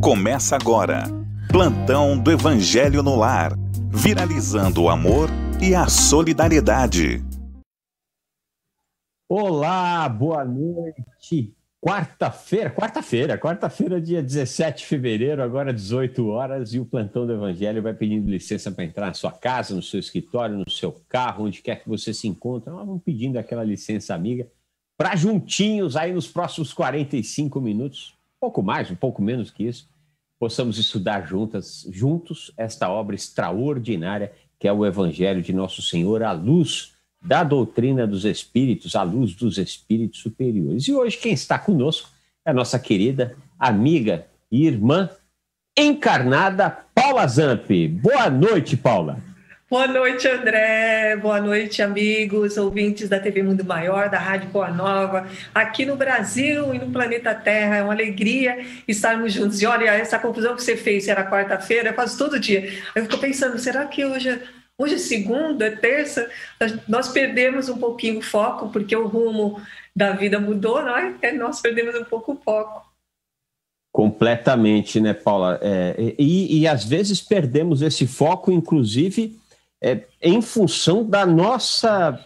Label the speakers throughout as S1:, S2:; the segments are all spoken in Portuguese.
S1: Começa agora. Plantão do Evangelho no Lar. Viralizando o amor e a solidariedade.
S2: Olá, boa noite. Quarta-feira, dia 17 de fevereiro, agora 18 horas, e o Plantão do Evangelho vai pedindo licença para entrar na sua casa, no seu escritório, no seu carro, onde quer que você se encontre. Nós vamos pedindo aquela licença amiga para juntinhos aí nos próximos 45 minutos, um pouco mais, um pouco menos que isso, possamos estudar juntos esta obra extraordinária que é o Evangelho de Nosso Senhor, à luz da doutrina dos Espíritos, à luz dos Espíritos superiores. E hoje quem está conosco é a nossa querida amiga e irmã encarnada, Paula Zampi. Boa noite, Paula.
S3: Boa noite, André. Boa noite, amigos, ouvintes da TV Mundo Maior, da Rádio Boa Nova, aqui no Brasil e no planeta Terra. É uma alegria estarmos juntos. E olha, essa confusão que você fez, se era quarta-feira, eu faço todo dia. Eu fico pensando, será que hoje é segunda, é terça? Nós perdemos um pouquinho o foco, porque o rumo da vida mudou, não é? Nós perdemos um pouco o foco.
S2: Completamente, né, Paula? E às vezes perdemos esse foco, inclusive, em função da nossa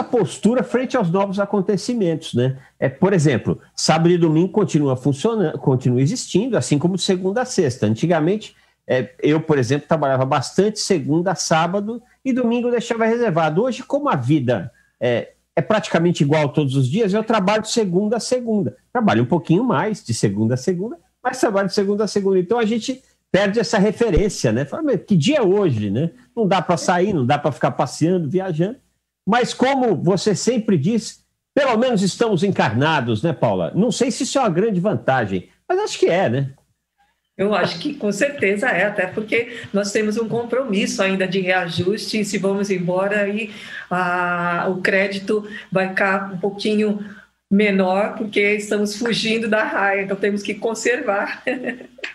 S2: postura frente aos novos acontecimentos, né? Por exemplo, sábado e domingo continua funcionando, continua existindo, assim como de segunda a sexta. Antigamente, eu, por exemplo, trabalhava bastante segunda a sábado e domingo deixava reservado. Hoje, como a vida é praticamente igual todos os dias, eu trabalho de segunda a segunda. Trabalho um pouquinho mais de segunda a segunda, mas trabalho de segunda a segunda. Então, a gente perde essa referência, né? Fala, que dia é hoje, né? Não dá para sair, não dá para ficar passeando, viajando. Mas como você sempre diz, pelo menos estamos encarnados, né, Paula? Não sei se isso é uma grande vantagem, mas acho que é, né?
S3: Eu acho que com certeza é, até porque nós temos um compromisso ainda de reajuste, e se vamos embora, aí o crédito vai ficar um pouquinho menor, porque estamos fugindo da raia, então temos que conservar.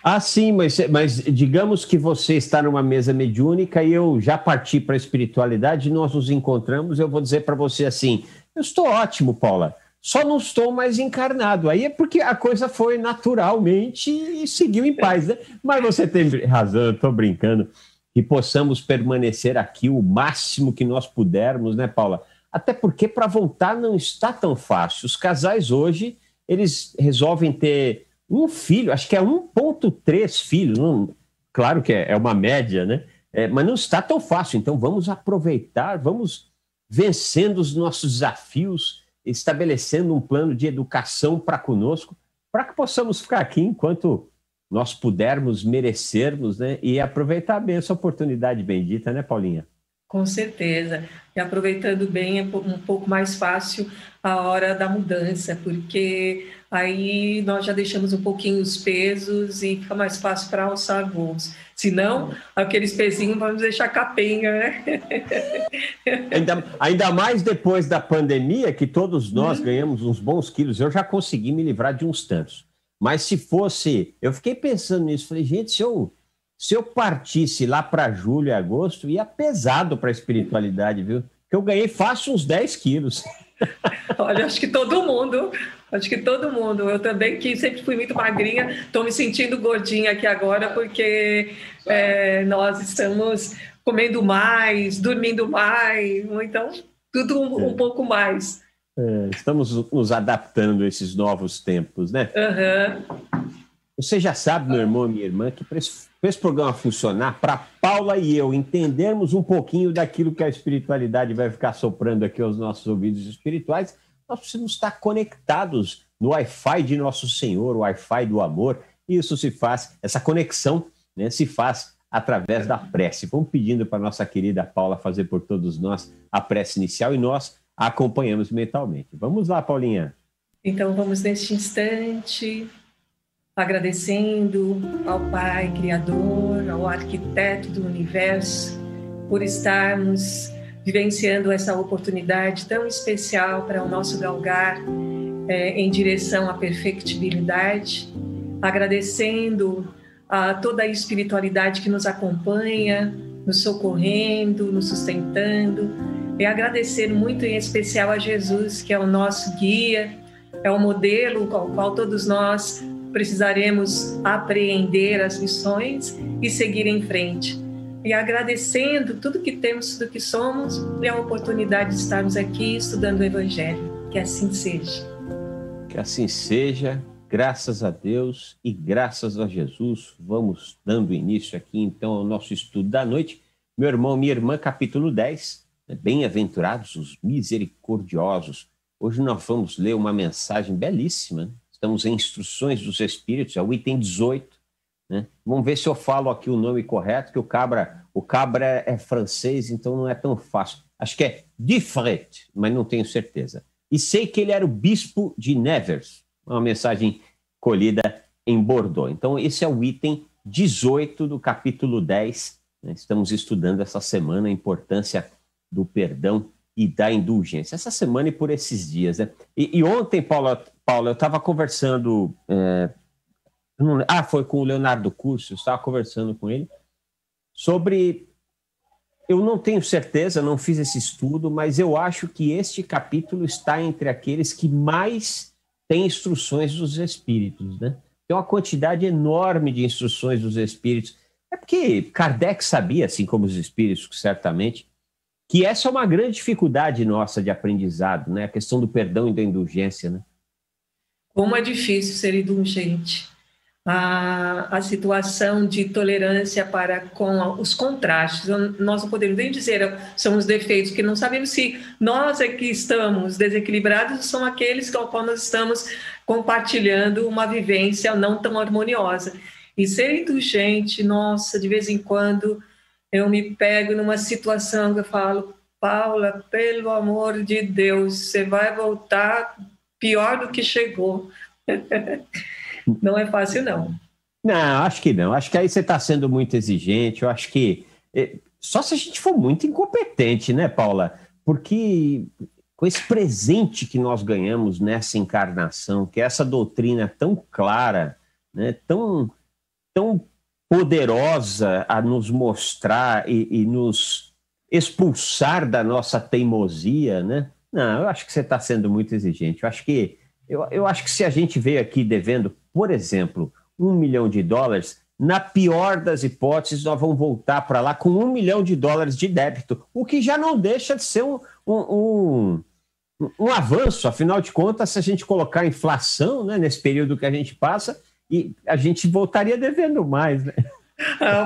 S2: Ah, sim, mas digamos que você está numa mesa mediúnica e eu já parti para a espiritualidade, nós nos encontramos, eu vou dizer para você assim, eu estou ótimo, Paula, só não estou mais encarnado. Aí é porque a coisa foi naturalmente e seguiu em paz, né? Mas você tem razão, eu estou brincando, que possamos permanecer aqui o máximo que nós pudermos, né, Paula? Até porque para voltar não está tão fácil. Os casais hoje, eles resolvem ter um filho, acho que é 1,3 filhos, claro que é uma média, né? Mas não está tão fácil. Então vamos aproveitar, vamos vencendo os nossos desafios, estabelecendo um plano de educação para conosco, para que possamos ficar aqui enquanto nós pudermos, merecermos, né? E aproveitar bem essa oportunidade bendita, né, Paulinha?
S3: Com certeza. E aproveitando bem, é um pouco mais fácil a hora da mudança, porque aí nós já deixamos um pouquinho os pesos e fica mais fácil para alçar voos. Se não, aqueles pezinhos vamos deixar capenga, né?
S2: Ainda mais depois da pandemia, que todos nós ganhamos uns bons quilos. Eu já consegui me livrar de uns tantos. Mas se fosse... Eu fiquei pensando nisso. Falei, gente, se eu partisse lá para julho e agosto, ia pesado para a espiritualidade, viu? Porque eu ganhei fácil uns 10 quilos.
S3: Olha, acho que todo mundo. Eu também, que sempre fui muito magrinha, estou me sentindo gordinha aqui agora, porque nós estamos comendo mais, dormindo mais, então tudo um pouco mais.
S2: Estamos nos adaptando a esses novos tempos, né?
S3: Uhum.
S2: Você já sabe, meu irmão e minha irmã, que para esse programa funcionar, para Paula e eu entendermos um pouquinho daquilo que a espiritualidade vai ficar soprando aqui aos nossos ouvidos espirituais, nós precisamos estar conectados no Wi-Fi de Nosso Senhor, o Wi-Fi do amor. E isso se faz, essa conexão, né, se faz através da prece. Vamos pedindo para a nossa querida Paula fazer por todos nós a prece inicial e nós a acompanhamos mentalmente. Vamos lá, Paulinha.
S3: Então vamos neste instante... agradecendo ao Pai Criador, ao Arquiteto do Universo, por estarmos vivenciando essa oportunidade tão especial para o nosso galgar em direção à perfectibilidade, agradecendo a toda a espiritualidade que nos acompanha, nos socorrendo, nos sustentando, e agradecer muito em especial a Jesus, que é o nosso guia, é o modelo ao qual todos nós precisaremos apreender as lições e seguir em frente. E agradecendo tudo que temos, tudo que somos, e a oportunidade de estarmos aqui estudando o Evangelho. Que assim seja.
S2: Que assim seja, graças a Deus e graças a Jesus. Vamos dando início aqui, então, ao nosso estudo da noite. Meu irmão, minha irmã, capítulo 10, Bem-aventurados os misericordiosos. Hoje nós vamos ler uma mensagem belíssima, né? Estamos em Instruções dos Espíritos, é o item 18. Né? Vamos ver se eu falo aqui o nome correto, que o cabra é francês, então não é tão fácil. Acho que é Diffret, mas não tenho certeza. E sei que ele era o bispo de Nevers, uma mensagem colhida em Bordeaux. Então esse é o item 18 do capítulo 10. Né? Estamos estudando essa semana a importância do perdão e da indulgência. Essa semana e por esses dias. Né? E ontem, Paula, eu estava conversando... foi com o Leonardo Curso, eu estava conversando com ele sobre... Eu não tenho certeza, não fiz esse estudo, mas eu acho que este capítulo está entre aqueles que mais têm instruções dos Espíritos, né? Tem uma quantidade enorme de instruções dos Espíritos. É porque Kardec sabia, assim como os Espíritos, certamente, que essa é uma grande dificuldade nossa de aprendizado, né? A questão do perdão e da indulgência, né?
S3: Como é difícil ser indulgente. A situação de tolerância para com os contrastes. Nós não podemos nem dizer são os defeitos, porque não sabemos se nós é que estamos desequilibrados ou são aqueles com os quais nós estamos compartilhando uma vivência não tão harmoniosa. E ser indulgente, nossa, de vez em quando eu me pego numa situação que eu falo, Paula, pelo amor de Deus, você vai voltar pior do que chegou. Não é fácil, não.
S2: Não, acho que não. Acho que aí você está sendo muito exigente. Eu acho que... Só se a gente for muito incompetente, né, Paula? Porque com esse presente que nós ganhamos nessa encarnação, que é essa doutrina tão clara, né, tão poderosa a nos mostrar e nos expulsar da nossa teimosia, né? Não, eu acho que você está sendo muito exigente. Eu acho que se a gente veio aqui devendo, por exemplo, $1 milhão, na pior das hipóteses, nós vamos voltar para lá com $1 milhão de débito, o que já não deixa de ser um avanço. Afinal de contas, se a gente colocar inflação, né, nesse período que a gente passa, e a gente voltaria devendo mais, né?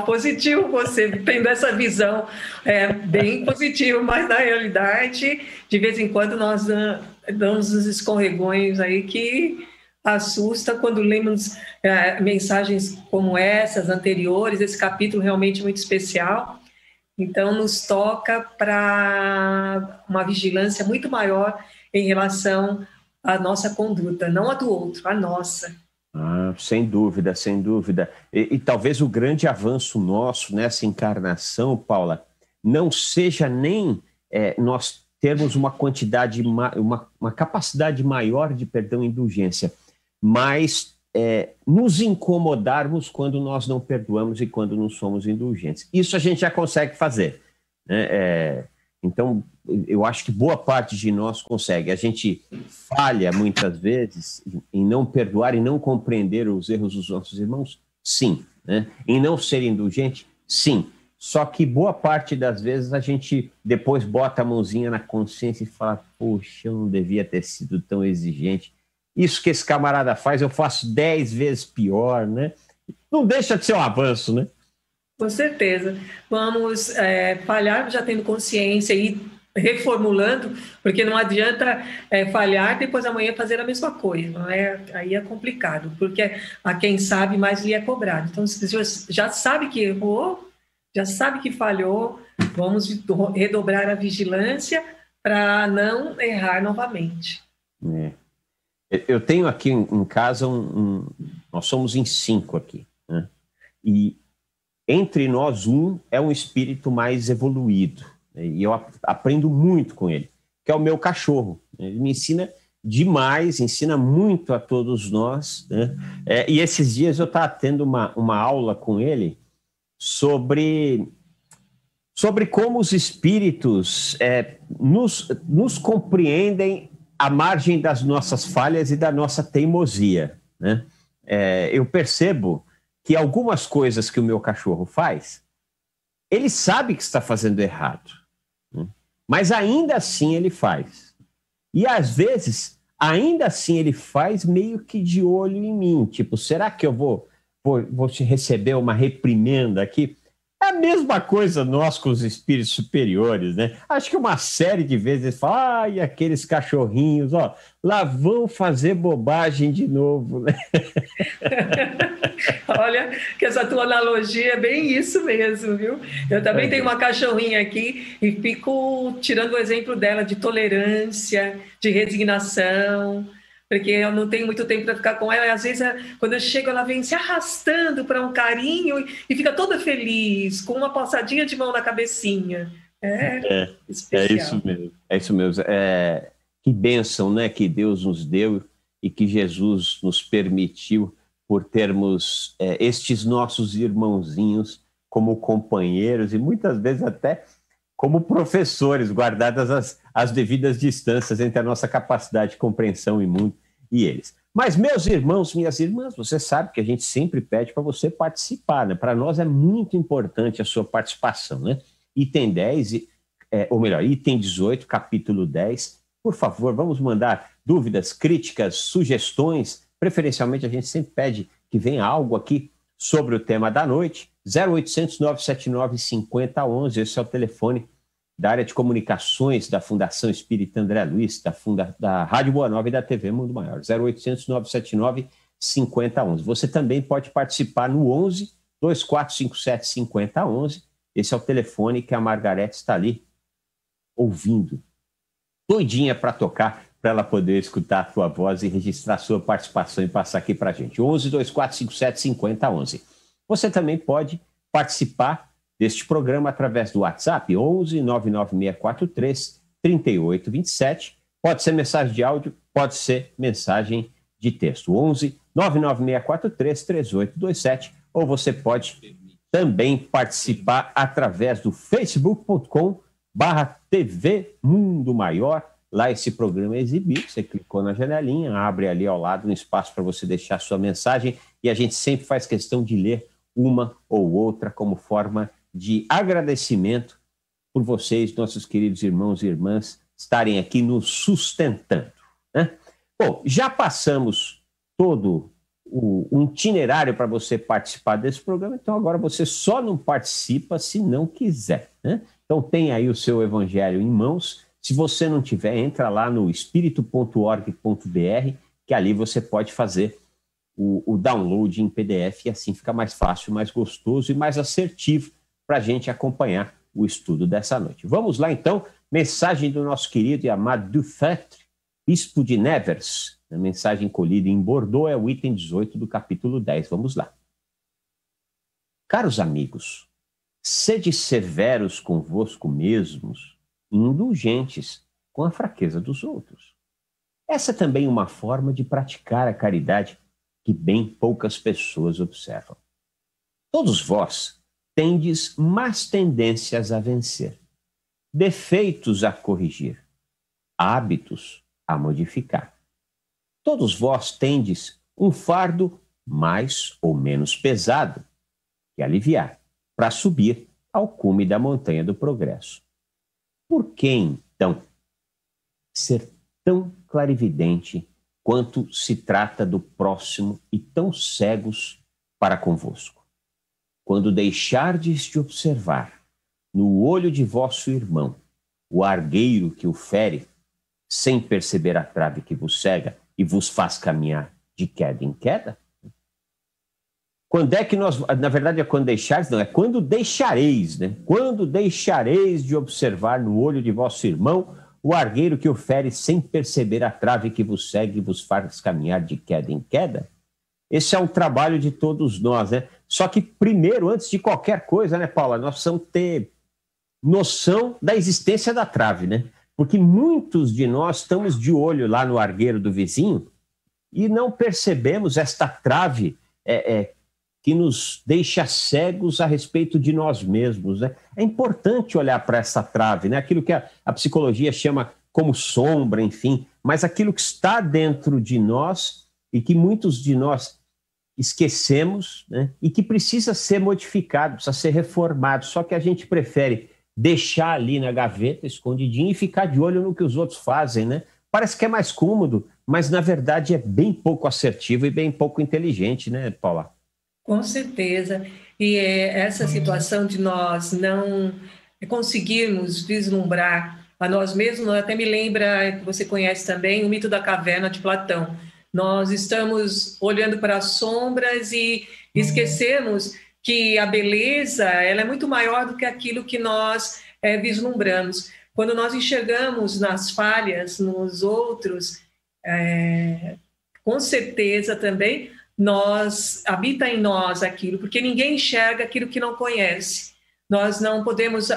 S3: Positivo você tendo essa visão, bem positivo, mas na realidade, de vez em quando nós damos uns escorregões aí que assusta quando lemos mensagens como essas anteriores. Esse capítulo realmente muito especial, então nos toca para uma vigilância muito maior em relação à nossa conduta, não a do outro, a nossa.
S2: Sem dúvida, sem dúvida. E talvez o grande avanço nosso nessa encarnação, Paula, não seja nem nós termos uma quantidade, uma capacidade maior de perdão e indulgência, mas nos incomodarmos quando nós não perdoamos e quando não somos indulgentes. Isso a gente já consegue fazer, né? Então, eu acho que boa parte de nós consegue. A gente falha muitas vezes em não perdoar e não compreender os erros dos nossos irmãos? Sim. Né? Em não ser indulgente? Sim. Só que boa parte das vezes a gente depois bota a mãozinha na consciência e fala, poxa, eu não devia ter sido tão exigente. Isso que esse camarada faz, eu faço 10 vezes pior, né? Não deixa de ser um avanço, né?
S3: Com certeza. Vamos falhar já tendo consciência e reformulando, porque não adianta falhar e depois amanhã fazer a mesma coisa, não é? Aí é complicado, porque a quem sabe mais lhe é cobrado. Então, se você já sabe que errou, já sabe que falhou, vamos redobrar a vigilância para não errar novamente.
S2: Eu tenho aqui em casa, nós somos em 5 aqui, né? E entre nós é um espírito mais evoluído, né? E eu aprendo muito com ele, que é o meu cachorro. Ele me ensina demais, ensina muito a todos nós, né? E esses dias eu estava tendo uma aula com ele sobre como os espíritos nos compreendem à margem das nossas falhas e da nossa teimosia, né? eu percebo que algumas coisas que o meu cachorro faz, ele sabe que está fazendo errado, né? Mas ainda assim ele faz. E às vezes, ainda assim ele faz meio que de olho em mim. Tipo, será que eu vou te receber uma reprimenda aqui? É a mesma coisa nós com os espíritos superiores, né? Acho que uma série de vezes eles falam, ai, aqueles cachorrinhos, ó, lá vão fazer bobagem de novo, né?
S3: Olha, que essa tua analogia é bem isso mesmo, viu? Eu também tenho uma cachorrinha aqui e fico tirando o exemplo dela de tolerância, de resignação, porque eu não tenho muito tempo para ficar com ela. E às vezes, quando eu chego, ela vem se arrastando para um carinho e fica toda feliz, com uma passadinha de mão na cabecinha. Especial.
S2: É isso mesmo. É isso mesmo. Que bênção, né, que Deus nos deu e que Jesus nos permitiu por termos estes nossos irmãozinhos como companheiros e muitas vezes até como professores, guardadas as devidas distâncias entre a nossa capacidade de compreensão e mundo e eles. Mas, meus irmãos, minhas irmãs, você sabe que a gente sempre pede para você participar, né? Para nós é muito importante a sua participação, né? Item 10, ou melhor, item 18, capítulo 10. Por favor, vamos mandar dúvidas, críticas, sugestões. Preferencialmente, a gente sempre pede que venha algo aqui sobre o tema da noite. 0800 979 5011, esse é o telefone da área de comunicações da Fundação Espírita André Luiz, da Rádio Boa Nova e da TV Mundo Maior. 0800 979 5011. Você também pode participar no 11 2457 5011. Esse é o telefone que a Margarete está ali ouvindo, doidinha para tocar, para ela poder escutar a tua voz e registrar a sua participação e passar aqui para a gente. 11 2457 5011. Você também pode participar deste programa através do WhatsApp, 11 99643 3827. Pode ser mensagem de áudio, pode ser mensagem de texto. 11 99643 3827. Ou você pode também participar através do facebook.com/TV Mundo Maior. Lá esse programa é exibido, você clicou na janelinha, abre ali ao lado um espaço para você deixar sua mensagem e a gente sempre faz questão de ler uma ou outra como forma de agradecimento por vocês, nossos queridos irmãos e irmãs, estarem aqui nos sustentando, né? Bom, já passamos todo o itinerário para você participar desse programa, então agora você só não participa se não quiser, né? Então tem aí o seu evangelho em mãos. Se você não tiver, entra lá no espírito.org.br, que ali você pode fazer o download em PDF e assim fica mais fácil, mais gostoso e mais assertivo para a gente acompanhar o estudo dessa noite. Vamos lá, então, mensagem do nosso querido e amado Dufetre, bispo de Nevers. A mensagem colhida em Bordeaux é o item 18 do capítulo 10. Vamos lá. Caros amigos, sede severos convosco mesmos, indulgentes com a fraqueza dos outros. Essa é também uma forma de praticar a caridade que bem poucas pessoas observam. Todos vós tendes más tendências a vencer, defeitos a corrigir, hábitos a modificar. Todos vós tendes um fardo mais ou menos pesado que aliviar para subir ao cume da montanha do progresso. Por que, então, ser tão clarividente quanto se trata do próximo e tão cegos para convosco? Quando deixardes de observar no olho de vosso irmão o argueiro que o fere, sem perceber a trave que vos cega e vos faz caminhar de queda em queda? Quando é que nós, na verdade é quando deixares, não, é quando deixareis, né? Quando deixareis de observar no olho de vosso irmão o argueiro que o fere sem perceber a trave que vos segue e vos faz caminhar de queda em queda? Esse é um trabalho de todos nós, né? Só que primeiro, antes de qualquer coisa, né, Paula, nós precisamos ter noção da existência da trave, né? Porque muitos de nós estamos de olho lá no argueiro do vizinho e não percebemos esta trave que nos deixa cegos a respeito de nós mesmos, né? É importante olhar para essa trave, né? Aquilo que a psicologia chama como sombra, enfim, mas aquilo que está dentro de nós e que muitos de nós esquecemos, né? E que precisa ser modificado, precisa ser reformado. Só que a gente prefere deixar ali na gaveta, escondidinho, e ficar de olho no que os outros fazem, né? Parece que é mais cômodo, mas na verdade é bem pouco assertivo e bem pouco inteligente, né, Paula?
S3: Com certeza. E essa situação de nós não conseguirmos vislumbrar a nós mesmos, até me lembra, que você conhece também, o mito da caverna de Platão. Nós estamos olhando para as sombras e esquecemos que a beleza ela é muito maior do que aquilo que nós vislumbramos. Quando nós enxergamos nas falhas, nos outros, com certeza também habita em nós aquilo, porque ninguém enxerga aquilo que não conhece. Nós não podemos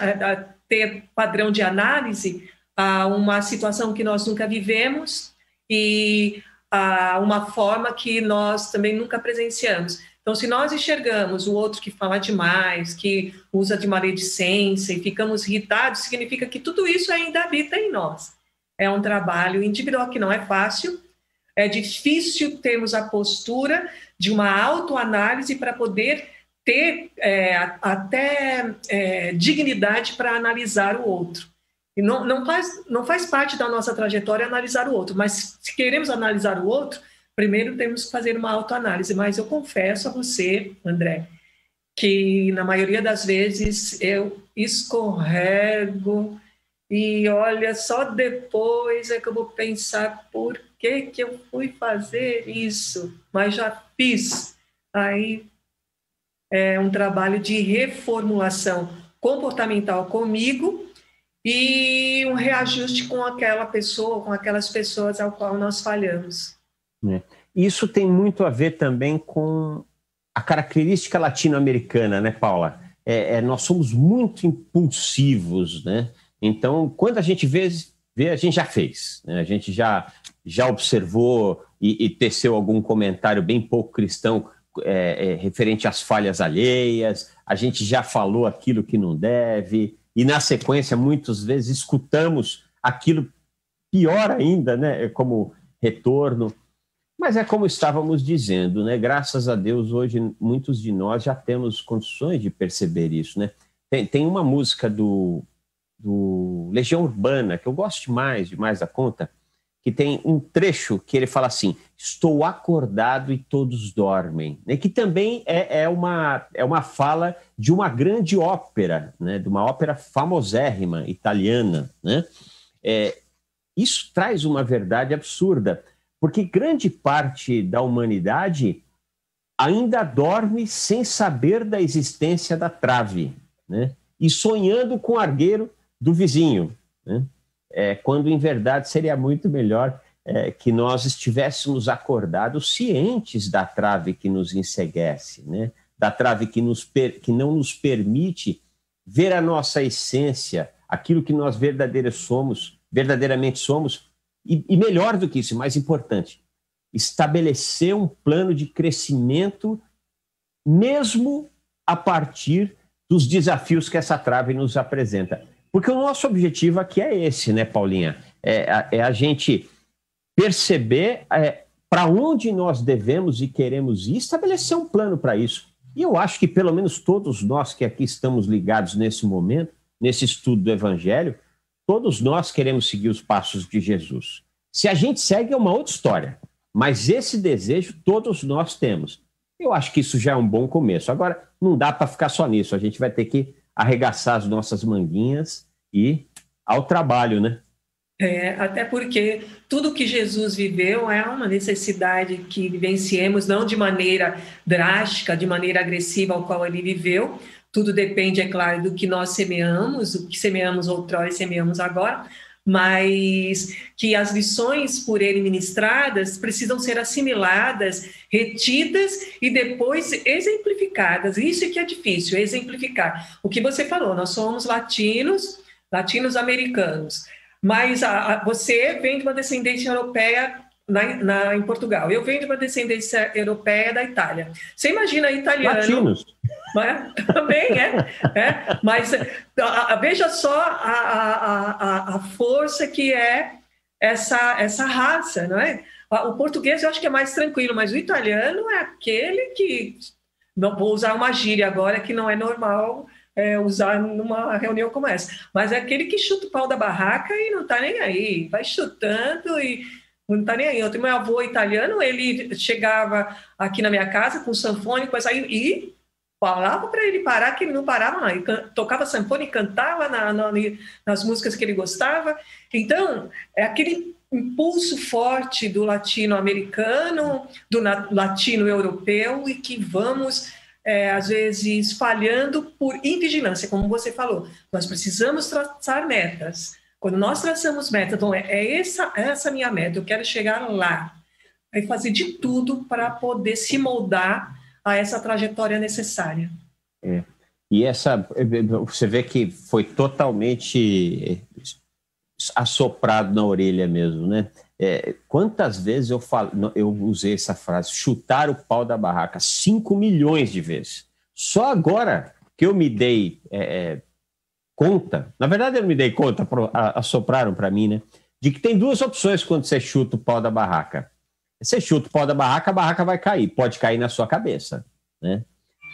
S3: ter padrão de análise a uma situação que nós nunca vivemos e a uma forma que nós também nunca presenciamos. Então, se nós enxergamos o outro que fala demais, que usa de maledicência e ficamos irritados, significa que tudo isso ainda habita em nós. É um trabalho individual que não é fácil, é difícil termos a postura de uma autoanálise para poder ter até dignidade para analisar o outro. E não faz parte da nossa trajetória analisar o outro, mas se queremos analisar o outro, primeiro temos que fazer uma autoanálise. Mas eu confesso a você, André, que na maioria das vezes eu escorrego e olha, só depois é que eu vou pensar por que eu fui fazer isso, mas já fiz. Aí é um trabalho de reformulação comportamental comigo e um reajuste com aquela pessoa, com aquelas pessoas ao qual nós falhamos.
S2: Isso tem muito a ver também com a característica latino-americana, né, Paula? Nós somos muito impulsivos, né? Então, quando a gente vê, a gente já fez, né? A gente já observou e teceu algum comentário bem pouco cristão referente às falhas alheias, a gente já falou aquilo que não deve, e na sequência, muitas vezes, escutamos aquilo pior ainda, né? Como retorno. Mas é como estávamos dizendo, né? Graças a Deus, hoje, muitos de nós já temos condições de perceber isso, né? Tem uma música do Legião Urbana, que eu gosto demais da conta, que tem um trecho que ele fala assim: estou acordado e todos dormem, né? Que também é uma fala de uma grande ópera, né? De uma ópera famosérrima italiana, né? Isso traz uma verdade absurda, porque grande parte da humanidade ainda dorme sem saber da existência da trave, né? E sonhando com o argueiro do vizinho, né? Quando, em verdade, seria muito melhor que nós estivéssemos acordados, cientes da trave que nos enceguece, né? Da trave que não nos permite ver a nossa essência, aquilo que nós verdadeiramente somos, e melhor do que isso, mais importante, estabelecer um plano de crescimento mesmo a partir dos desafios que essa trave nos apresenta. Porque o nosso objetivo aqui é esse, né, Paulinha? É a gente perceber para onde nós devemos e queremos ir, estabelecer um plano para isso. E eu acho que pelo menos todos nós que aqui estamos ligados nesse momento, nesse estudo do Evangelho, todos nós queremos seguir os passos de Jesus. Se a gente segue é uma outra história, mas esse desejo todos nós temos. Eu acho que isso já é um bom começo. Agora, não dá para ficar só nisso, a gente vai ter que arregaçar as nossas manguinhas e ao trabalho, né?
S3: Até porque tudo que Jesus viveu é uma necessidade que vivenciemos, não de maneira drástica, de maneira agressiva ao qual ele viveu. Tudo depende, é claro, do que nós semeamos, o que semeamos outrora e semeamos agora, mas que as lições por ele ministradas precisam ser assimiladas, retidas e depois exemplificadas. Isso é que é difícil, exemplificar. O que você falou, nós somos latino-americanos, mas você vem de uma descendência europeia em Portugal, eu venho de uma descendência europeia da Itália. Você imagina italiano...
S2: Latinos.
S3: Também mas veja só a força que é essa raça, não é? O português eu acho que é mais tranquilo, mas o italiano é aquele que... Não vou usar uma gíria agora que não é normal usar numa reunião como essa. Mas é aquele que chuta o pau da barraca e não está nem aí. Vai chutando e não está nem aí. Eu tenho meu avô italiano, ele chegava aqui na minha casa com sanfone, coisa aí, e falava para ele parar, que ele não parava, não. Ele tocava sanfone e cantava nas músicas que ele gostava. Então, é aquele impulso forte do latino-americano, do latino-europeu, e que vamos, às vezes, falhando por invigilância, como você falou. Nós precisamos traçar metas. Quando nós traçamos metas, então essa minha meta, eu quero chegar lá. Aí fazer de tudo para poder se moldar a essa trajetória necessária.
S2: E você vê que foi totalmente assoprado na orelha mesmo, né? Quantas vezes eu usei essa frase, chutar o pau da barraca? 5 milhões de vezes. Só agora que eu me dei conta, na verdade eu não me dei conta, assopraram para mim, né? De que tem 2 opções quando você chuta o pau da barraca. Você chuta o pau da barraca, a barraca vai cair, pode cair na sua cabeça, né?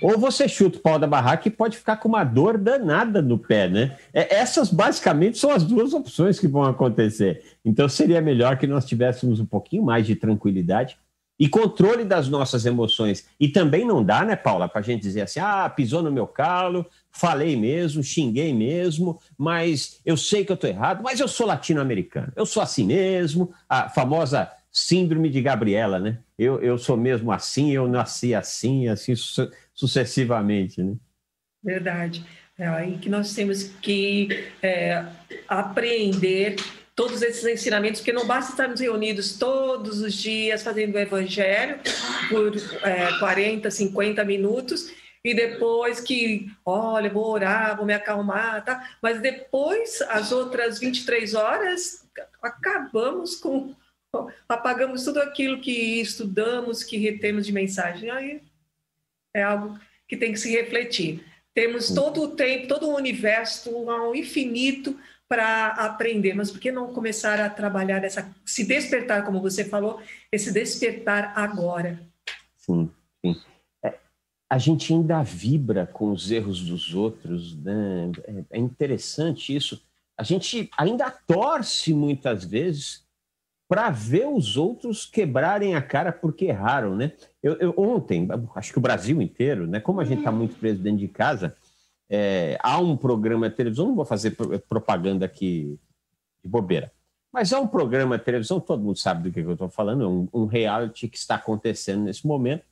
S2: Ou você chuta o pau da barraca e pode ficar com uma dor danada no pé, né? Essas basicamente são as 2 opções que vão acontecer. Então seria melhor que nós tivéssemos um pouquinho mais de tranquilidade e controle das nossas emoções. E também não dá, né, Paula, para a gente dizer assim, pisou no meu calo, falei mesmo, xinguei mesmo, mas eu sei que eu estou errado, mas eu sou latino-americano, eu sou assim mesmo, a famosa síndrome de Gabriela, né? Eu sou mesmo assim, eu nasci assim, assim sucessivamente, né?
S3: Verdade. É aí que nós temos que aprender todos esses ensinamentos, porque não basta estarmos reunidos todos os dias fazendo o evangelho por 40, 50 minutos e depois que, olha, vou orar, vou me acalmar, tá? Mas depois, as outras 23 horas, apagamos tudo aquilo que estudamos, que retemos de mensagem. Aí é algo que tem que se refletir. Temos todo o tempo, todo o universo, um infinito para aprender, mas por que não começar a trabalhar se despertar, como você falou, esse despertar agora?
S2: Sim, sim. A gente ainda vibra com os erros dos outros, né? É interessante isso. A gente ainda torce muitas vezes para ver os outros quebrarem a cara porque erraram, né? Ontem, acho que o Brasil inteiro, né? Como a gente está muito preso dentro de casa, há um programa de televisão, não vou fazer propaganda aqui de bobeira, mas há um programa de televisão, todo mundo sabe do que eu estou falando, um reality que está acontecendo nesse momento,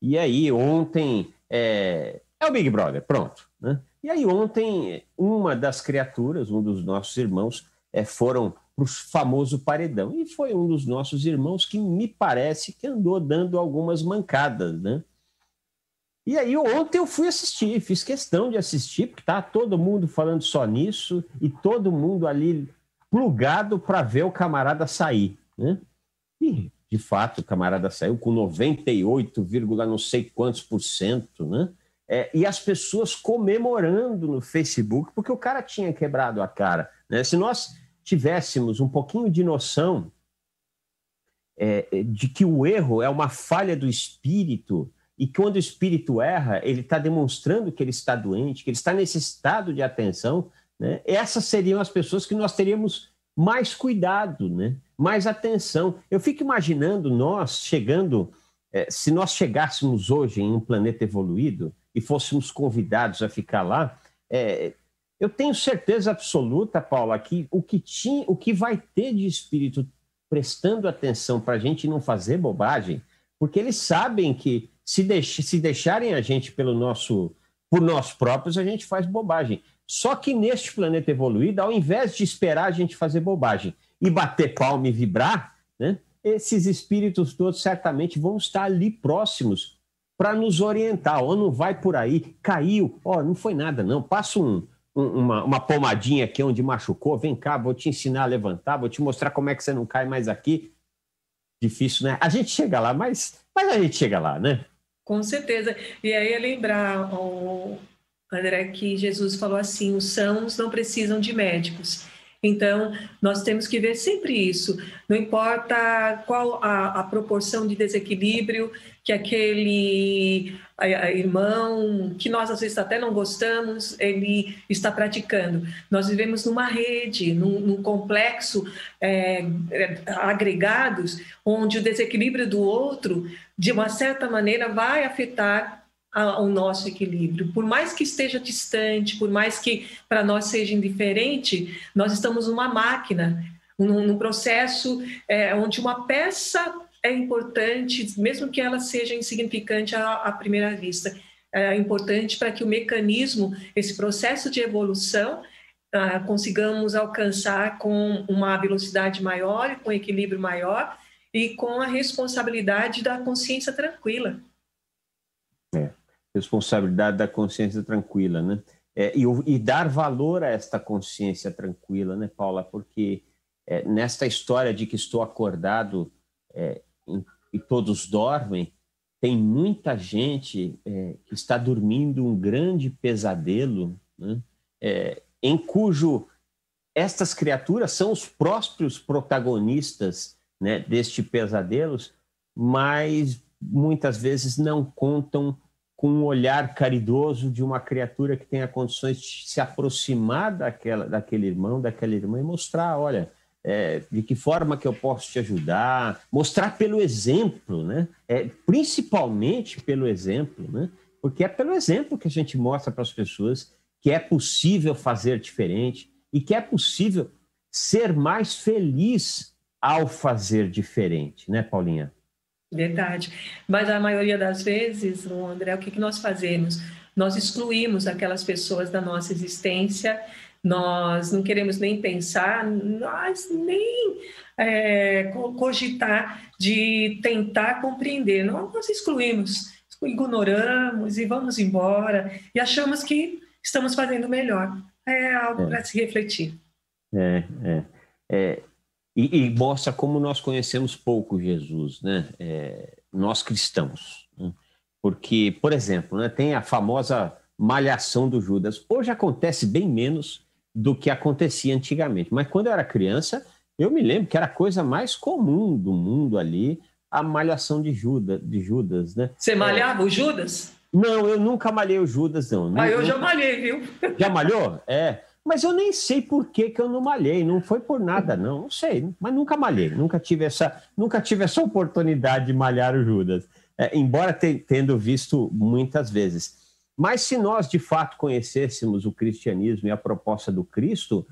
S2: e aí ontem, é o Big Brother, pronto, né? E aí ontem, uma das criaturas, um dos nossos irmãos, foram para o famoso paredão. E foi um dos nossos irmãos que me parece que andou dando algumas mancadas, né? E aí ontem eu fui assistir, fiz questão de assistir, porque tá todo mundo falando só nisso e todo mundo ali plugado para ver o camarada sair, né? E, de fato, o camarada saiu com 98, não sei quantos %, né? E as pessoas comemorando no Facebook, porque o cara tinha quebrado a cara, né? Se nós tivéssemos um pouquinho de noção de que o erro é uma falha do espírito e que quando o espírito erra, ele está demonstrando que ele está doente, que ele está necessitado de atenção, né? Essas seriam as pessoas que nós teríamos mais cuidado, né? Mais atenção. Eu fico imaginando nós chegando, se nós chegássemos hoje em um planeta evoluído e fôssemos convidados a ficar lá, eu tenho certeza absoluta, Paula, que o que vai ter de espírito prestando atenção para a gente não fazer bobagem, porque eles sabem que se deixarem a gente por nós próprios, a gente faz bobagem. Só que neste planeta evoluído, ao invés de esperar a gente fazer bobagem e bater palma e vibrar, né, esses espíritos todos certamente vão estar ali próximos para nos orientar. Ou não vai por aí, caiu, não foi nada não, passa uma pomadinha aqui onde machucou, vem cá, vou te ensinar a levantar, vou te mostrar como é que você não cai mais aqui. Difícil, né? A gente chega lá, mas a gente chega lá, né?
S3: Com certeza. E aí é lembrar, André, que Jesus falou assim, os sãos não precisam de médicos. Então, nós temos que ver sempre isso. Não importa qual a proporção de desequilíbrio que aquele irmão, que nós às vezes até não gostamos, ele está praticando. Nós vivemos numa rede, num complexo agregados, onde o desequilíbrio do outro, de uma certa maneira, vai afetar o nosso equilíbrio. Por mais que esteja distante, por mais que para nós seja indiferente, nós estamos numa máquina, num processo onde uma peça é importante, mesmo que ela seja insignificante à primeira vista. É importante para que o mecanismo, esse processo de evolução, consigamos alcançar com uma velocidade maior e com equilíbrio maior e com a responsabilidade da consciência tranquila.
S2: Responsabilidade da consciência tranquila, né? E dar valor a esta consciência tranquila, né, Paula? Porque nesta história de que estou acordado e todos dormem, tem muita gente que está dormindo um grande pesadelo, né? Em cujo estas criaturas são os próprios protagonistas, né, deste pesadelos, mas muitas vezes não contam com um olhar caridoso de uma criatura que tenha condições de se aproximar daquele irmão, daquela irmã e mostrar, olha, de que forma que eu posso te ajudar, mostrar pelo exemplo, né? Principalmente pelo exemplo, né? Porque é pelo exemplo que a gente mostra para as pessoas que é possível fazer diferente e que é possível ser mais feliz ao fazer diferente, né, Paulinha?
S3: Verdade. Mas a maioria das vezes, André, o que nós fazemos? Nós excluímos aquelas pessoas da nossa existência, nós não queremos nem pensar, nós nem cogitar de tentar compreender. Nós excluímos, ignoramos e vamos embora e achamos que estamos fazendo melhor. É algo para se refletir.
S2: E mostra como nós conhecemos pouco Jesus, né? Nós cristãos. Né? Porque, por exemplo, né, tem a famosa malhação do Judas. Hoje acontece bem menos do que acontecia antigamente. Mas quando eu era criança, eu me lembro que era a coisa mais comum do mundo ali, a malhação de Judas, né?
S3: Você malhava o Judas?
S2: Não, eu nunca malhei o Judas, não.
S3: Eu já malhei, viu?
S2: Já malhou? Mas eu nem sei por que eu não malhei, não foi por nada, não sei, mas nunca malhei, nunca tive essa oportunidade de malhar o Judas, embora tendo visto muitas vezes. Mas se nós, de fato, conhecêssemos o cristianismo e a proposta do Cristo,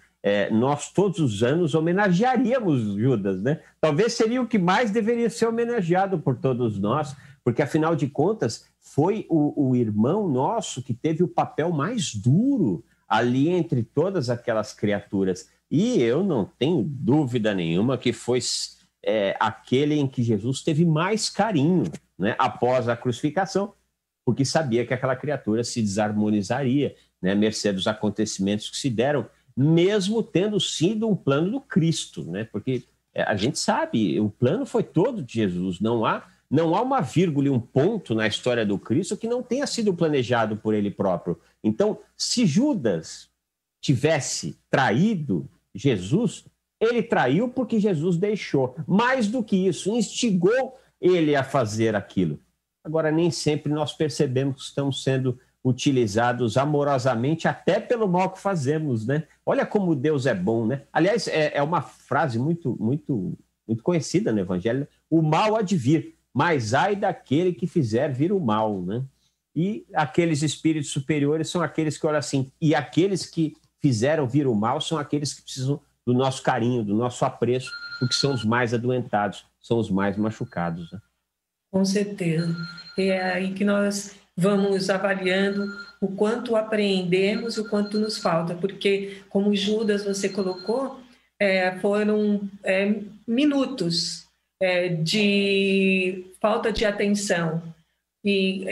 S2: nós todos os anos homenagearíamos Judas, né? Talvez seria o que mais deveria ser homenageado por todos nós, porque, afinal de contas, foi o irmão nosso que teve o papel mais duro ali entre todas aquelas criaturas. E eu não tenho dúvida nenhuma que foi aquele em que Jesus teve mais carinho, né, após a crucificação, porque sabia que aquela criatura se desarmonizaria, né, mercê dos acontecimentos que se deram, mesmo tendo sido um plano do Cristo, né, porque a gente sabe, o plano foi todo de Jesus, não há uma vírgula e um ponto na história do Cristo que não tenha sido planejado por ele próprio. Então, se Judas tivesse traído Jesus, ele traiu porque Jesus deixou. Mais do que isso, instigou ele a fazer aquilo. Agora, nem sempre nós percebemos que estamos sendo utilizados amorosamente até pelo mal que fazemos, né? Olha como Deus é bom, né? Aliás, é uma frase muito, muito, muito conhecida no Evangelho: o mal há de vir, mas ai daquele que fizer vir o mal, né? E aqueles espíritos superiores são aqueles que olham assim, e aqueles que fizeram vir o mal são aqueles que precisam do nosso carinho, do nosso apreço, porque são os mais adoentados, são os mais machucados, né?
S3: Com certeza. É aí que nós vamos avaliando o quanto aprendemos, o quanto nos falta, porque, como Judas você colocou, foram minutos de falta de atenção, e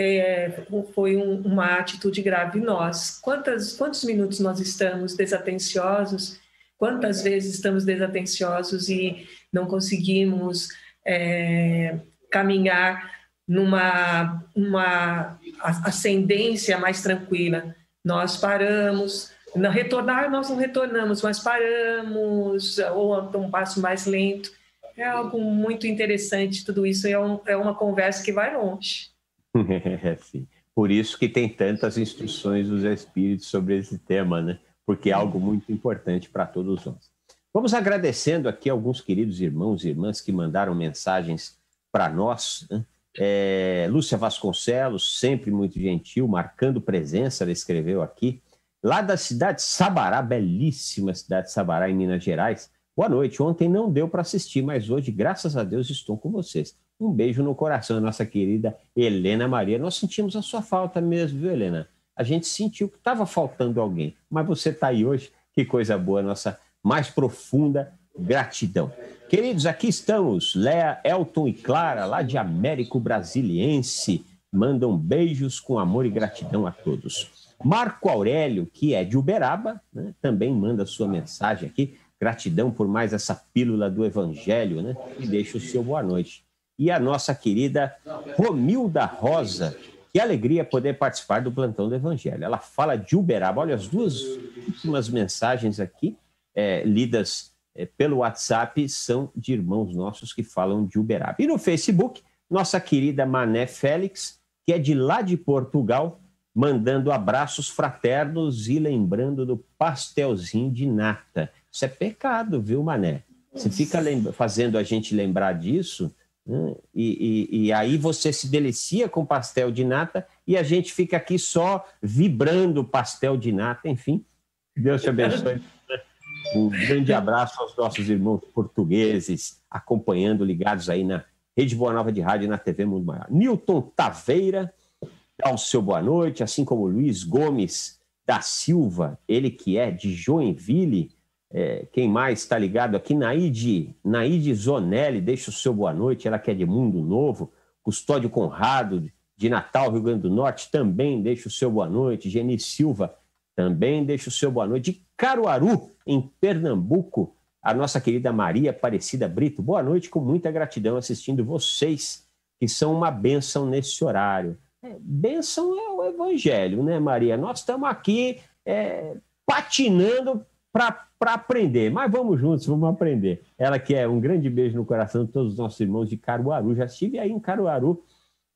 S3: foi uma atitude grave. Nós, quantos minutos nós estamos desatenciosos, quantas vezes estamos desatenciosos e não conseguimos caminhar numa ascendência mais tranquila. Nós paramos, Retornar, nós não retornamos, mas paramos, ou um passo mais lento. É algo muito interessante, tudo isso é uma conversa que vai longe.
S2: Sim. Por isso que tem tantas instruções dos Espíritos sobre esse tema, né? Porque é algo muito importante para todos nós. Vamos agradecendo aqui alguns queridos irmãos e irmãs que mandaram mensagens para nós, né? Lúcia Vasconcelos, sempre muito gentil, marcando presença, ela escreveu aqui, lá da cidade de Sabará, belíssima cidade de Sabará, em Minas Gerais. Boa noite, ontem não deu para assistir, mas hoje, graças a Deus, estou com vocês. Um beijo no coração, nossa querida Helena Maria. Nós sentimos a sua falta mesmo, viu, Helena? A gente sentiu que estava faltando alguém, mas você está aí hoje, que coisa boa, nossa mais profunda gratidão. Queridos, aqui estamos, Léa, Elton e Clara, lá de Américo Brasiliense, mandam beijos com amor e gratidão a todos. Marco Aurélio, que é de Uberaba, né, também manda sua mensagem aqui, gratidão por mais essa pílula do Evangelho, né, e deixa o seu boa noite. E a nossa querida Romilda Rosa, que alegria poder participar do Plantão do Evangelho. Ela fala de Uberaba, olha, as duas últimas mensagens aqui, lidas pelo WhatsApp, são de irmãos nossos que falam de Uberaba. E no Facebook, nossa querida Mané Félix, que é de lá de Portugal, mandando abraços fraternos e lembrando do pastelzinho de nata. Isso é pecado, viu, Mané? Você fica fazendo a gente lembrar disso, né? E aí você se delicia com pastel de nata e a gente fica aqui só vibrando pastel de nata. Enfim, Deus te abençoe. Um grande abraço aos nossos irmãos portugueses, acompanhando, ligados aí na Rede Boa Nova de Rádio e na TV Mundo Maior. Newton Taveira dá o seu boa noite, assim como Luiz Gomes da Silva, ele que é de Joinville. Quem mais está ligado aqui? Naide Zonelli, deixa o seu boa noite, ela que é de Mundo Novo. Custódio Conrado, de Natal, Rio Grande do Norte, também deixa o seu boa noite. Geni Silva também deixa o seu boa noite. De Caruaru, em Pernambuco, a nossa querida Maria Aparecida Brito. Boa noite, com muita gratidão assistindo vocês, que são uma bênção nesse horário. Bênção é o Evangelho, né, Maria? Nós estamos aqui patinando para aprender, mas vamos juntos, vamos aprender. Ela que é um grande beijo no coração de todos os nossos irmãos de Caruaru. Já estive aí em Caruaru,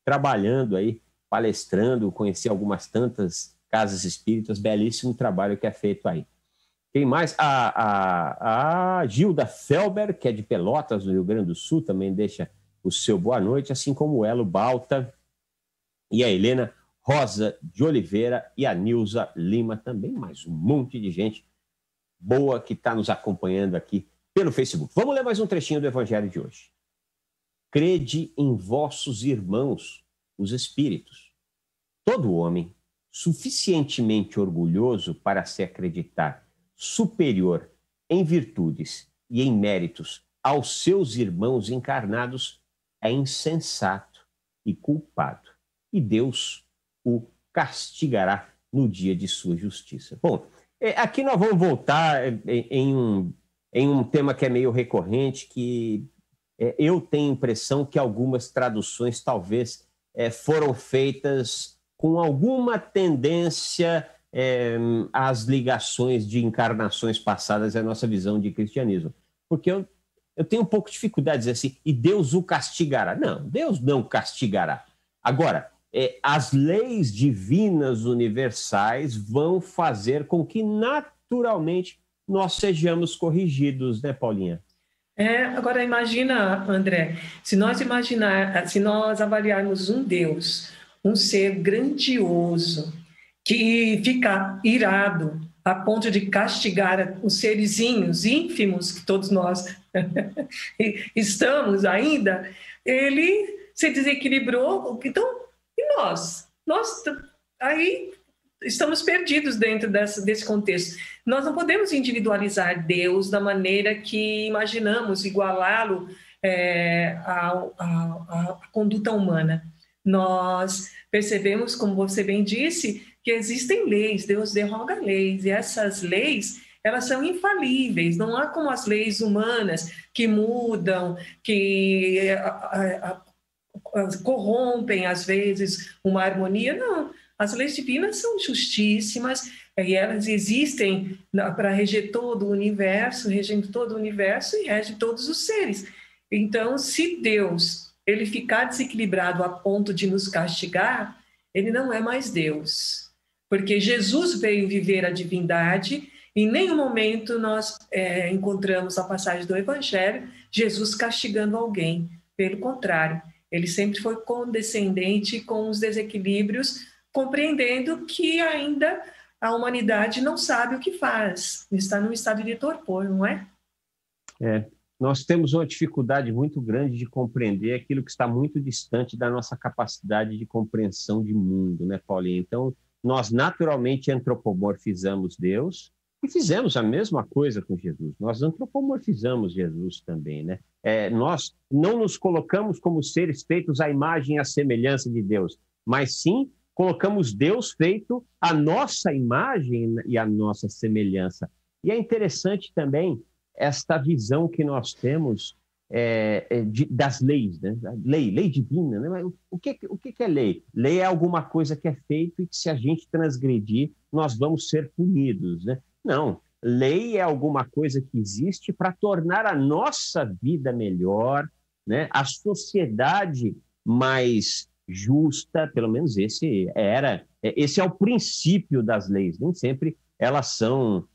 S2: trabalhando aí, palestrando, conheci algumas tantas casas espíritas, belíssimo trabalho que é feito aí. Quem mais? A Gilda Felber, que é de Pelotas, no Rio Grande do Sul, também deixa o seu boa noite, assim como o Elo Balta e a Helena Rosa de Oliveira e a Nilza Lima também, mais um monte de gente boa que está nos acompanhando aqui pelo Facebook. Vamos ler mais um trechinho do Evangelho de hoje. Crede em vossos irmãos, os espíritos. Todo homem suficientemente orgulhoso para se acreditar superior em virtudes e em méritos aos seus irmãos encarnados é insensato e culpado, e Deus o castigará no dia de sua justiça. Bom, aqui nós vamos voltar em um tema que é meio recorrente, que eu tenho a impressão que algumas traduções talvez foram feitas com alguma tendência às ligações de encarnações passadas e a nossa visão de cristianismo. Porque eu tenho um pouco de dificuldade de dizer assim, e Deus o castigará. Não, Deus não castigará. Agora, as leis divinas universais vão fazer com que, naturalmente, nós sejamos corrigidos, né, Paulinha?
S3: Agora, imagina, André, se nós avaliarmos um Deus, um ser grandioso, que fica irado a ponto de castigar os serizinhos ínfimos que todos nós estamos ainda, ele se desequilibrou. Então, e nós? Nós aí estamos perdidos dentro desse contexto. Nós não podemos individualizar Deus da maneira que imaginamos, igualá-lo à conduta humana. Nós percebemos, como você bem disse, que existem leis, Deus derroga leis, e essas leis, elas são infalíveis, não há como as leis humanas que mudam, que corrompem, às vezes, uma harmonia, não. As leis divinas são justíssimas e elas existem para reger todo o universo, regendo todo o universo e rege todos os seres. Então, se Deus ele ficar desequilibrado a ponto de nos castigar, ele não é mais Deus. Porque Jesus veio viver a divindade. Em nenhum momento nós encontramos a passagem do Evangelho Jesus castigando alguém. Pelo contrário, ele sempre foi condescendente com os desequilíbrios, compreendendo que ainda a humanidade não sabe o que faz, está num estado de torpor, não é?
S2: Nós temos uma dificuldade muito grande de compreender aquilo que está muito distante da nossa capacidade de compreensão de mundo, né, Paulinha? Então, nós naturalmente antropomorfizamos Deus e fizemos a mesma coisa com Jesus. Nós antropomorfizamos Jesus também, né? Nós não nos colocamos como seres feitos à imagem e à semelhança de Deus, mas sim colocamos Deus feito à nossa imagem e à nossa semelhança. E é interessante também esta visão que nós temos das leis, né? Lei divina, né? O que é lei? Lei é alguma coisa que é feita e que se a gente transgredir, nós vamos ser punidos, né? Não, lei é alguma coisa que existe para tornar a nossa vida melhor, né? A sociedade mais justa, pelo menos esse é o princípio das leis. Nem sempre elas são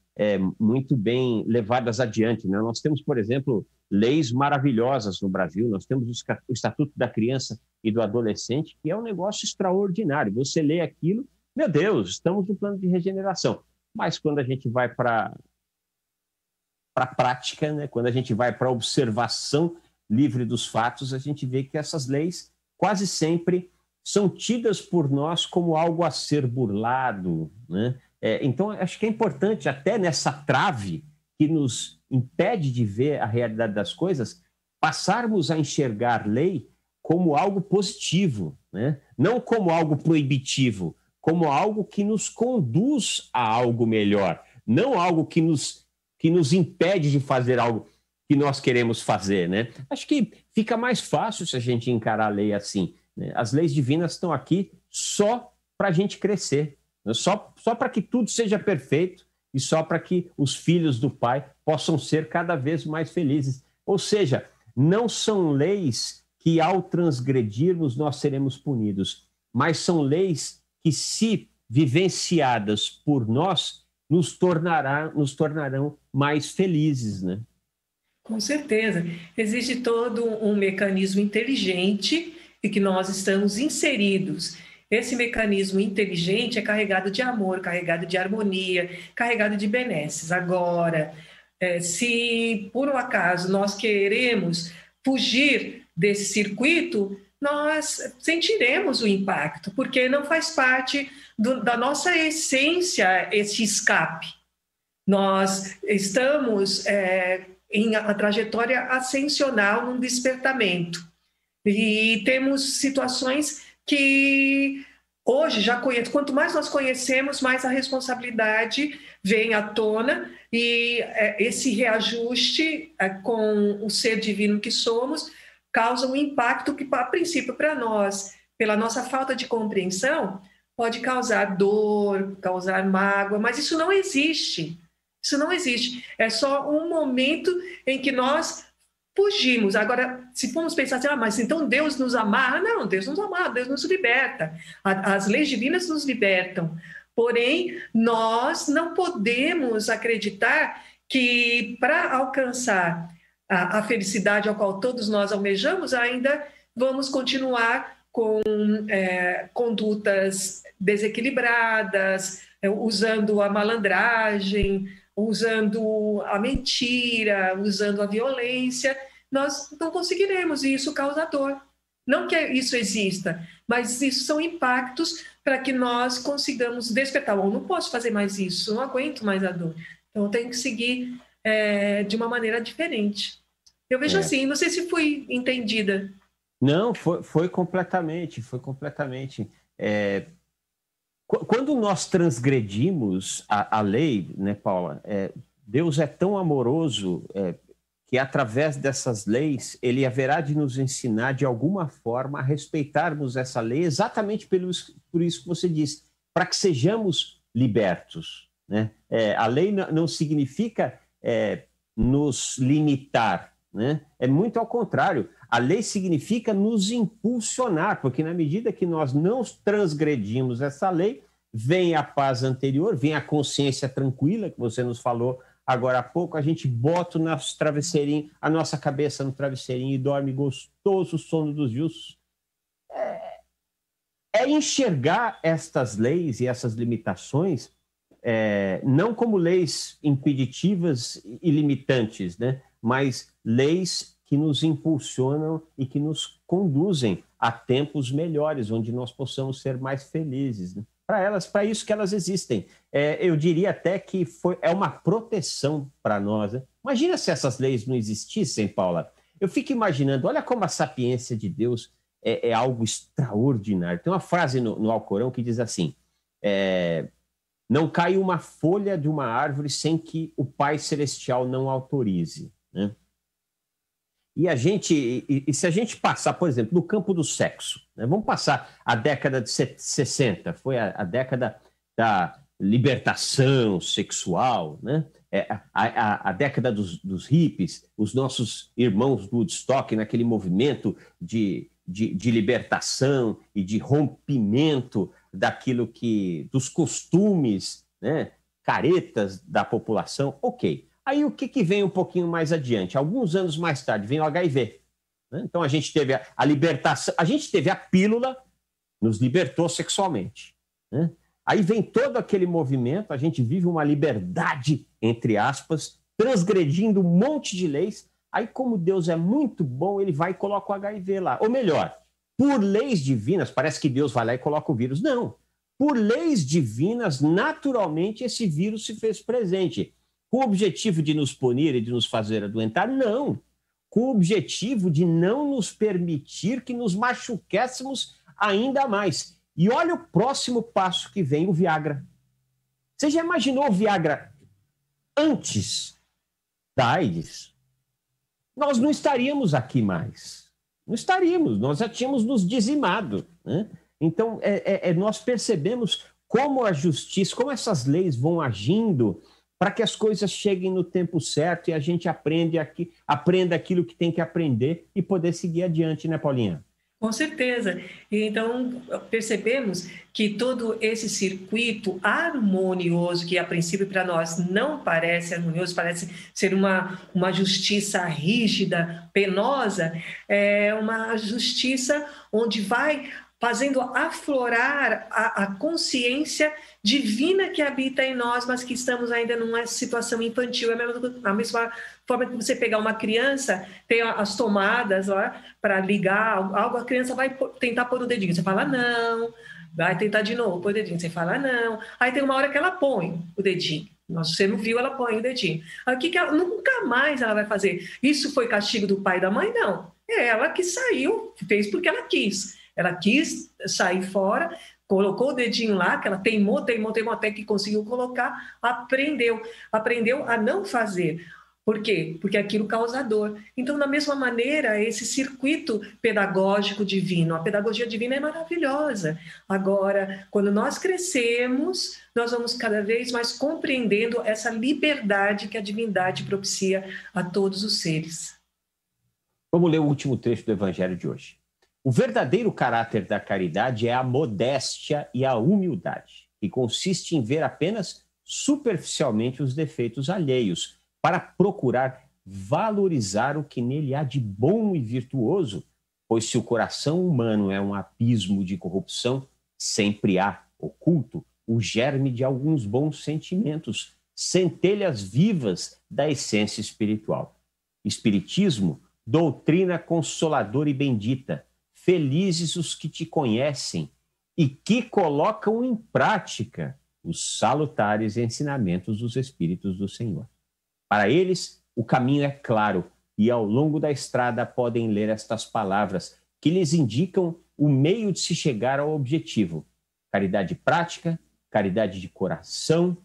S2: muito bem levadas adiante, né? Nós temos, por exemplo, leis maravilhosas no Brasil. Nós temos o Estatuto da Criança e do Adolescente, que é um negócio extraordinário. Você lê aquilo, meu Deus, estamos no plano de regeneração. Mas quando a gente vai para a prática, né? Quando a gente vai para a observação livre dos fatos, a gente vê que essas leis quase sempre são tidas por nós como algo a ser burlado, né? Então, acho que é importante, até nessa trave que nos impede de ver a realidade das coisas, passarmos a enxergar lei como algo positivo, né? Não como algo proibitivo, como algo que nos conduz a algo melhor, não algo que nos impede de fazer algo que nós queremos fazer, né? Acho que fica mais fácil se a gente encarar a lei assim, né? As leis divinas estão aqui só para a gente crescer, né? Só para que tudo seja perfeito e só para que os filhos do Pai possam ser cada vez mais felizes. Ou seja, não são leis que ao transgredirmos nós seremos punidos, mas são leis que, se vivenciadas por nós, nos tornarão mais felizes, né?
S3: Com certeza. Existe todo um mecanismo inteligente e que nós estamos inseridos. Esse mecanismo inteligente é carregado de amor, carregado de harmonia, carregado de benesses. Agora, se por um acaso nós queremos fugir desse circuito, nós sentiremos o impacto, porque não faz parte da nossa essência esse escape. Nós estamos em a trajetória ascensional, num despertamento. E temos situações que hoje já conheço. Quanto mais nós conhecemos, mais a responsabilidade vem à tona e esse reajuste com o ser divino que somos causa um impacto que, a princípio, para nós, pela nossa falta de compreensão, pode causar dor, causar mágoa, mas isso não existe. Isso não existe. É só um momento em que nós fugimos. Agora, se formos pensar assim, mas então Deus nos amarra? Não, Deus nos amarra, Deus nos liberta. As leis divinas nos libertam. Porém, nós não podemos acreditar que para alcançar a felicidade ao qual todos nós almejamos, ainda vamos continuar com condutas desequilibradas, usando a malandragem, usando a mentira, usando a violência. Nós não conseguiremos, e isso causa dor. Não que isso exista, mas isso são impactos para que nós consigamos despertar. Eu não posso fazer mais isso, não aguento mais a dor. Então, eu tenho que seguir de uma maneira diferente. Eu vejo assim, não sei se fui entendida.
S2: Não, foi completamente, Quando nós transgredimos a lei, né, Paula, Deus é tão amoroso que através dessas leis ele haverá de nos ensinar de alguma forma a respeitarmos essa lei, exatamente por isso que você disse. para que sejamos libertos, né? A lei não significa nos limitar, né? É muito ao contrário. A lei significa nos impulsionar, porque na medida que nós não transgredimos essa lei, vem a paz anterior, vem a consciência tranquila, que você nos falou agora há pouco, a gente bota o nosso travesseirinho, a nossa cabeça no travesseirinho e dorme gostoso o sono dos justos. É enxergar estas leis e essas limitações não como leis impeditivas e limitantes, né? Mas leis que nos impulsionam e que nos conduzem a tempos melhores, onde nós possamos ser mais felizes, né? Para isso que elas existem. Eu diria até que é uma proteção para nós, né? Imagina se essas leis não existissem, Paula. Eu fico imaginando, olha como a sapiência de Deus é algo extraordinário. Tem uma frase no Alcorão que diz assim, não cai uma folha de uma árvore sem que o Pai Celestial não autorize, né? E se a gente passar, por exemplo, no campo do sexo, né? Vamos passar a década de 60, foi a década da libertação sexual, né? A década dos hippies, os nossos irmãos do Woodstock, naquele movimento de libertação e de rompimento dos costumes, né, caretas da população, ok. Aí o que vem um pouquinho mais adiante? Alguns anos mais tarde vem o HIV, né? Então a gente teve a libertação, a gente teve a pílula, nos libertou sexualmente, né? Aí vem todo aquele movimento, a gente vive uma liberdade, entre aspas, transgredindo um monte de leis. Aí, como Deus é muito bom, ele vai e coloca o HIV lá. Ou melhor, por leis divinas, parece que Deus vai lá e coloca o vírus. Não. Por leis divinas, naturalmente, esse vírus se fez presente. Com o objetivo de nos punir e de nos fazer adoentar? Não. Com o objetivo de não nos permitir que nos machuquéssemos ainda mais. E olha o próximo passo que vem, o Viagra. Você já imaginou o Viagra antes da AIDS? Nós não estaríamos aqui mais. Não estaríamos, nós já tínhamos nos dizimado, né? Então, nós percebemos como a justiça, como essas leis vão agindo para que as coisas cheguem no tempo certo e a gente aprenda aquilo que tem que aprender e poder seguir adiante, né, Paulinha?
S3: Com certeza. Então, percebemos que todo esse circuito harmonioso, que a princípio para nós não parece harmonioso, parece ser uma justiça rígida, penosa, é uma justiça onde vai fazendo aflorar a consciência divina que habita em nós, mas que estamos ainda numa situação infantil. A mesma forma que você pegar uma criança, tem as tomadas lá para ligar algo, a criança vai tentar pôr o dedinho, você fala não, vai tentar de novo, pôr o dedinho, você fala não, aí tem uma hora que ela põe o dedinho. Você não viu, ela põe o dedinho. Aí, nunca mais ela vai fazer. Isso foi castigo do pai e da mãe? Não. É ela que saiu, fez porque ela quis. Ela quis sair fora, colocou o dedinho lá, que ela teimou, até que conseguiu colocar, aprendeu a não fazer. Por quê? Porque aquilo causa dor. Então, da mesma maneira, esse circuito pedagógico divino, a pedagogia divina é maravilhosa. Agora, quando nós crescemos, nós vamos cada vez mais compreendendo essa liberdade que a divindade propicia a todos os seres.
S2: Vamos ler o último trecho do Evangelho de hoje. O verdadeiro caráter da caridade é a modéstia e a humildade, que consiste em ver apenas superficialmente os defeitos alheios, para procurar valorizar o que nele há de bom e virtuoso, pois se o coração humano é um abismo de corrupção, sempre há, oculto, o germe de alguns bons sentimentos, centelhas vivas da essência espiritual. Espiritismo, doutrina consoladora e bendita, felizes os que te conhecem e que colocam em prática os salutares ensinamentos dos Espíritos do Senhor. Para eles, o caminho é claro e ao longo da estrada podem ler estas palavras que lhes indicam o meio de se chegar ao objetivo. Caridade prática, caridade de coração,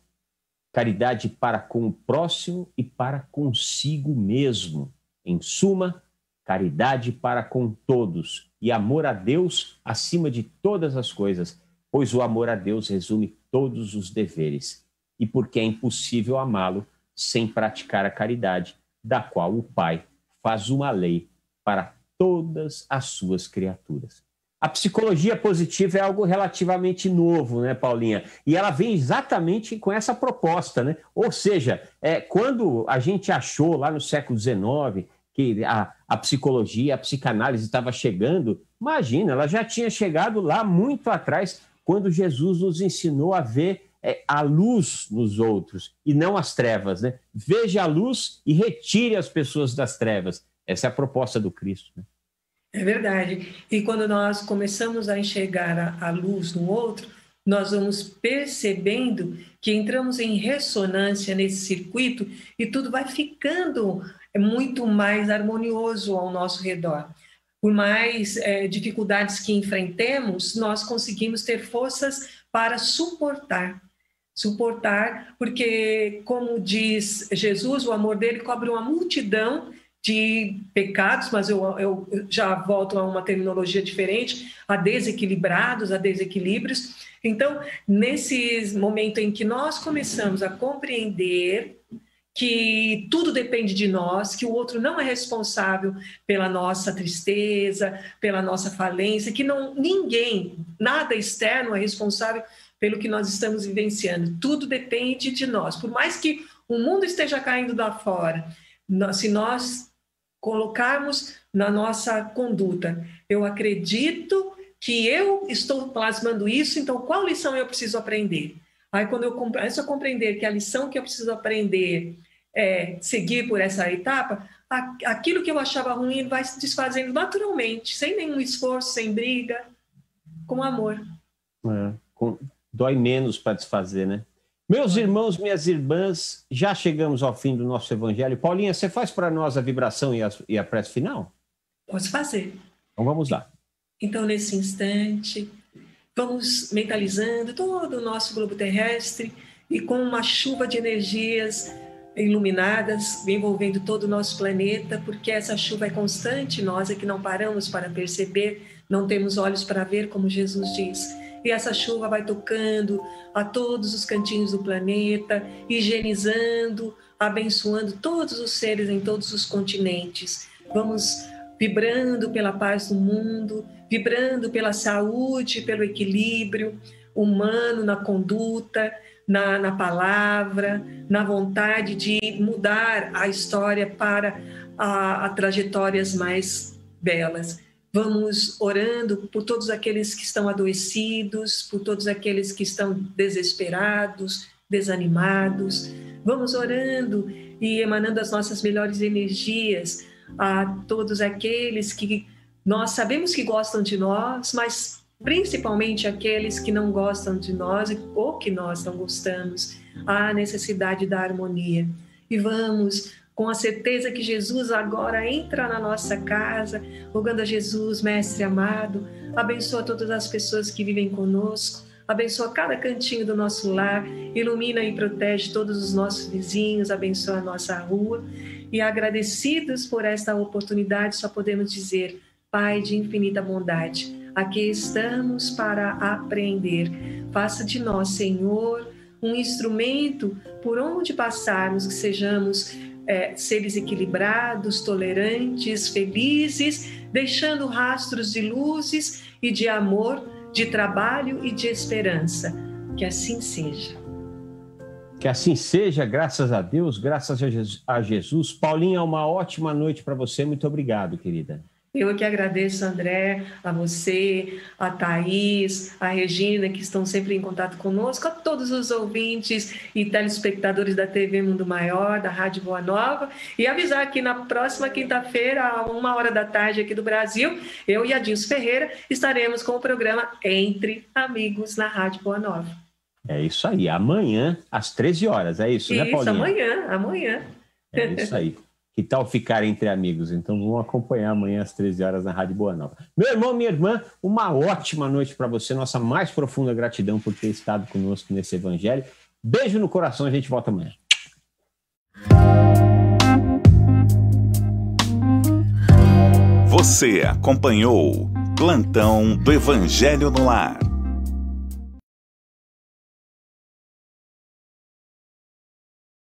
S2: caridade para com o próximo e para consigo mesmo. Em suma, caridade para com todos e amor a Deus acima de todas as coisas, pois o amor a Deus resume todos os deveres, e porque é impossível amá-lo sem praticar a caridade, da qual o Pai faz uma lei para todas as suas criaturas. A psicologia positiva é algo relativamente novo, né, Paulinha? E ela vem exatamente com essa proposta, né? Ou seja, quando a gente achou lá no século XIX que a psicologia, a psicanálise estava chegando, imagina, ela já tinha chegado lá muito atrás, quando Jesus nos ensinou a ver a luz nos outros e não as trevas, né? Veja a luz e retire as pessoas das trevas. Essa é a proposta do Cristo, né?
S3: É verdade. E quando nós começamos a enxergar a luz no outro, nós vamos percebendo que entramos em ressonância nesse circuito e tudo vai ficando muito mais harmonioso ao nosso redor. Por mais dificuldades que enfrentemos, nós conseguimos ter forças para suportar, porque, como diz Jesus, o amor dele cobre uma multidão de pecados, mas eu já volto a uma terminologia diferente, a desequilibrados, a desequilíbrios. Então, nesse momento em que nós começamos a compreender que tudo depende de nós, que o outro não é responsável pela nossa tristeza, pela nossa falência, que ninguém, nada externo é responsável pelo que nós estamos vivenciando. Tudo depende de nós. Por mais que o mundo esteja caindo lá fora, se nós colocarmos na nossa conduta, eu acredito que eu estou plasmando isso, então qual lição eu preciso aprender? Aí quando eu começo a compreender que a lição que eu preciso aprender é seguir por essa etapa, aquilo que eu achava ruim vai se desfazendo naturalmente, sem nenhum esforço, sem briga, com amor.
S2: Dói menos para desfazer, né? Meus irmãos, minhas irmãs, já chegamos ao fim do nosso evangelho. Paulinha, você faz para nós a vibração e a prece final?
S3: Posso fazer.
S2: Então vamos lá.
S3: Então, nesse instante, vamos mentalizando todo o nosso globo terrestre e com uma chuva de energias iluminadas envolvendo todo o nosso planeta, porque essa chuva é constante, nós é que não paramos para perceber, não temos olhos para ver, como Jesus diz. E essa chuva vai tocando a todos os cantinhos do planeta, higienizando, abençoando todos os seres em todos os continentes. Vamos vibrando pela paz do mundo, vibrando pela saúde, pelo equilíbrio humano na conduta, na palavra, na vontade de mudar a história para a trajetórias mais belas. Vamos orando por todos aqueles que estão adoecidos, por todos aqueles que estão desesperados, desanimados. Vamos orando e emanando as nossas melhores energias a todos aqueles que nós sabemos que gostam de nós, mas principalmente aqueles que não gostam de nós ou que nós não gostamos. Há necessidade da harmonia. E vamos com a certeza que Jesus agora entra na nossa casa, rogando a Jesus, Mestre amado, abençoa todas as pessoas que vivem conosco, abençoa cada cantinho do nosso lar, ilumina e protege todos os nossos vizinhos, abençoa a nossa rua. E agradecidos por esta oportunidade, só podemos dizer: Pai de infinita bondade, aqui estamos para aprender. Faça de nós, Senhor, um instrumento por onde passarmos, que sejamos seres equilibrados, tolerantes, felizes, deixando rastros de luzes e de amor, de trabalho e de esperança. Que assim seja.
S2: Que assim seja, graças a Deus, graças a Jesus. Paulinha, uma ótima noite para você. Muito obrigado, querida.
S3: Eu que agradeço, André, a você, a Thaís, a Regina, que estão sempre em contato conosco, a todos os ouvintes e telespectadores da TV Mundo Maior, da Rádio Boa Nova, e avisar que na próxima quinta-feira, à 13h aqui do Brasil, eu e a Dilson Ferreira estaremos com o programa Entre Amigos na Rádio Boa Nova.
S2: É isso aí, amanhã às 13 horas, é isso, né, Paulinha?
S3: Isso, amanhã.
S2: É isso aí. Que tal ficar entre amigos? Então vamos acompanhar amanhã às 13 horas na Rádio Boa Nova. Meu irmão, minha irmã, uma ótima noite para você. Nossa mais profunda gratidão por ter estado conosco nesse evangelho. Beijo no coração, a gente volta amanhã.
S1: Você acompanhou Plantão do Evangelho no Lar.